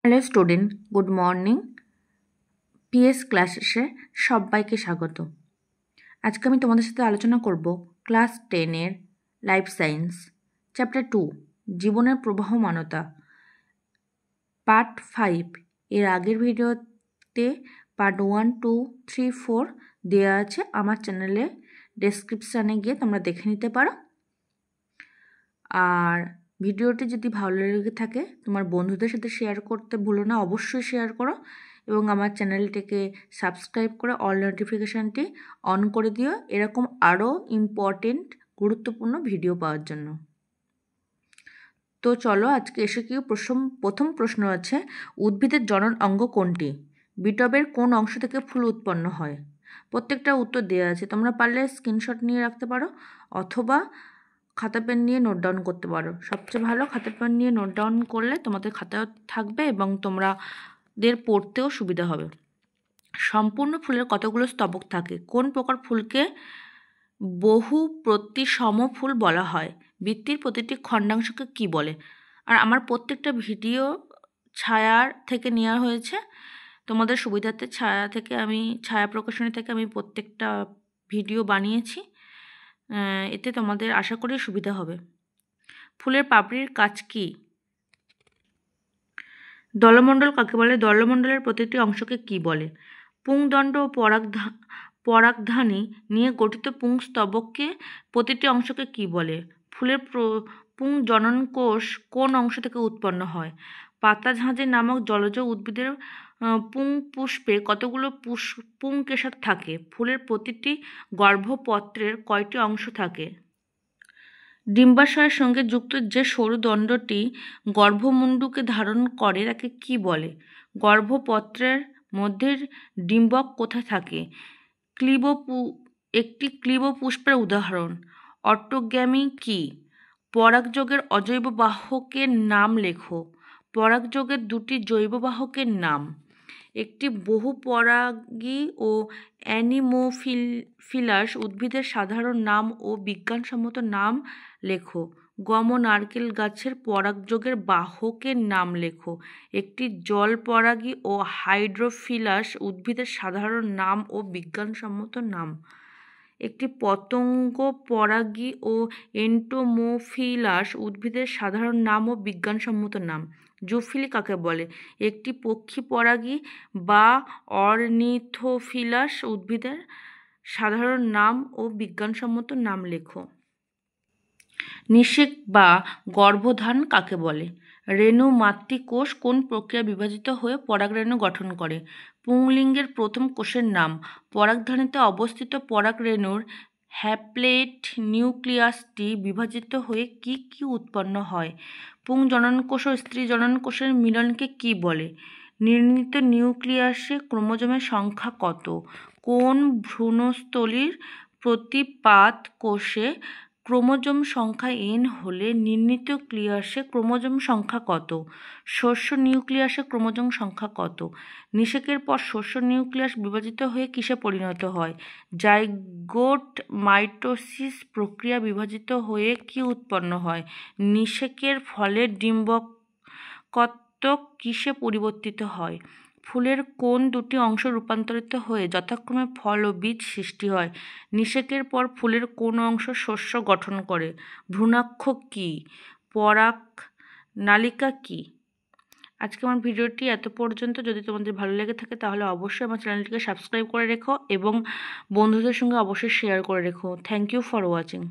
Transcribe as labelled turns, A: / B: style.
A: Hello student, good morning. PS ক্লাসে সবাইকে স্বাগত। আজকে আমি তোমাদের সাথে আলোচনা করব ক্লাস 10-এর লাইফ সায়েন্স চ্যাপ্টার 2 জীবনের প্রবাহমানতা পার্ট 5। এর আগের ভিডিওতে পার্ট 1, 2, 3, 4 দেওয়া আছে। আমার চ্যানেলে ডেসক্রিপশানে গিয়ে তোমরা দেখে নিতে পারো। আর ভিডিওটি যদি ভালো লেগে থাকে তোমার বন্ধুদের সাথে শেয়ার করতে ভুলো না, অবশ্যই শেয়ার করো এবং আমার চ্যানেলটিকে সাবস্ক্রাইব করে অল নোটিফিকেশানটি অন করে দিও এরকম আরও ইম্পর্টেন্ট গুরুত্বপূর্ণ ভিডিও পাওয়ার জন্য। তো চলো আজকে এসে কি প্রথম প্রশ্ন আছে, উদ্ভিদের জনন অঙ্গ কোনটি? বিটবের কোন অংশ থেকে ফুল উৎপন্ন হয়? প্রত্যেকটা উত্তর দেওয়া আছে, তোমরা পারলে স্ক্রিনশট নিয়ে রাখতে পারো অথবা খাতা পেন নিয়ে নোট ডাউন করতে পারো। সবচেয়ে ভালো খাতা পেন নিয়ে নোট ডাউন করলে তোমাদের খাতাও থাকবে এবং তোমাদের পড়তেও সুবিধা হবে। সম্পূর্ণ ফুলের কতগুলো স্তবক থাকে? কোন প্রকার ফুলকে বহু প্রতিসম ফুল বলা হয়? বৃত্তির প্রতিটি খণ্ডাংশকে কি বলে? আর আমার প্রত্যেকটা ভিডিও ছায়ার থেকে নেওয়া হয়েছে, তোমাদের সুবিধার্থে ছায়া প্রকাশনী থেকে আমি প্রত্যেকটা ভিডিও বানিয়েছি, এতে তোমাদের আশা করি সুবিধা হবে। ফুলের পাপড়ির কাজ কি? দলমণ্ডল কাকে বলে? দলমণ্ডলের প্রতিটি অংশকে কি বলে? পুংদণ্ড ও পরাগধানী নিয়ে গঠিত পুংস্তবককে প্রতিটি অংশকে কি বলে? ফুলের পুংজনন কোষ কোন অংশ থেকে উৎপন্ন হয়? পাতা ঝাঁঝি নামক জলজ উদ্ভিদের পুংপুষ্পে কতগুলো পুংকেশর থাকে? ফুলের প্রতিটি গর্ভপত্রের কয়টি অংশ থাকে? ডিম্বাশয়ের সঙ্গে যুক্ত যে সরু দণ্ডটি গর্ভমুণ্ডকে ধারণ করে তাকে কি বলে? গর্ভপত্রের মধ্যে ডিম্বক কোথায় থাকে? একটি ক্লীবপুষ্পের উদাহরণ। অটোগ্যামি কি? পরাগযোগের অজৈব বাহকের নাম লেখো। পরাগযোগের দুটি জৈব বাহকের নাম। একটি বহুপরাগী ও অ্যানিমোফিলাস উদ্ভিদের সাধারণ নাম ও বিজ্ঞানসম্মত নাম লেখো। গম ও নারকেল গাছের পরাগযোগের বাহকের নাম লেখো। একটি জলপরাগী ও হাইড্রোফিলাস উদ্ভিদের সাধারণ নাম ও বিজ্ঞানসম্মত নাম। একটি পতঙ্গ পরাগী ও এন্টোমোফিলাস উদ্ভিদের সাধারণ নাম ও বিজ্ঞানসম্মত নাম। জুফিলি কাকে বলে? একটি পক্ষী পরাগী বা অর্নিথোফিলাস উদ্ভিদের সাধারণ নাম ও বিজ্ঞানসম্মত নাম লেখো। নিষেক বা গর্ভধান কাকে বলে? রেণু মাতৃকোষ কোন প্রক্রিয়া বিভাজিত হয়ে পরাগরেণু গঠন করে? পুংলিঙ্গের প্রথম কোষের নাম। পরাগধানীতে অবস্থিত পরাগরেণুর হ্যাপ্লয়েড নিউক্লিয়াসটি বিভাজিত হয়ে কি কি উৎপন্ন হয়? পুংজননকোষ ও স্ত্রী জননকোষের মিলনকে কি বলে? নির্মিত নিউক্লিয়াসে ক্রোমোজোমের সংখ্যা কত? কোন ভ্রূণস্থলীর প্রতিপাদ কোষে ক্রোমোজোম সংখ্যা n হলে নির্মিত নিউক্লিয়াসে ক্রোমোজোম সংখ্যা কত? শস্য নিউক্লিয়াসে ক্রোমোজোম সংখ্যা কত? নিষেকের পর শস্য নিউক্লিয়াস বিভাজিত হয়ে কিসে পরিণত হয়? জাইগোট মাইটোসিস প্রক্রিয়া বিভাজিত হয়ে কি উৎপন্ন হয়? নিষেকের ফলে ডিম্বকত্বক কিসে পরিবর্তিত হয়? ফুলের কোন দুটি অংশ রূপান্তরিত হয়ে যথাক্রমে ফল ও বীজ সৃষ্টি হয়? নিষেকের পর ফুলের কোন অংশ শস্য গঠন করে? ভ্রূণাক্ষ কি? পরাগ নালিকা কি? আজকে আমার ভিডিওটি এত পর্যন্ত। যদি তোমাদের ভালো লেগে থাকে তাহলে অবশ্যই আমার চ্যানেলটিকে সাবস্ক্রাইব করে রেখো এবং বন্ধুদের সঙ্গে অবশ্যই শেয়ার করে রেখো। Thank you for watching.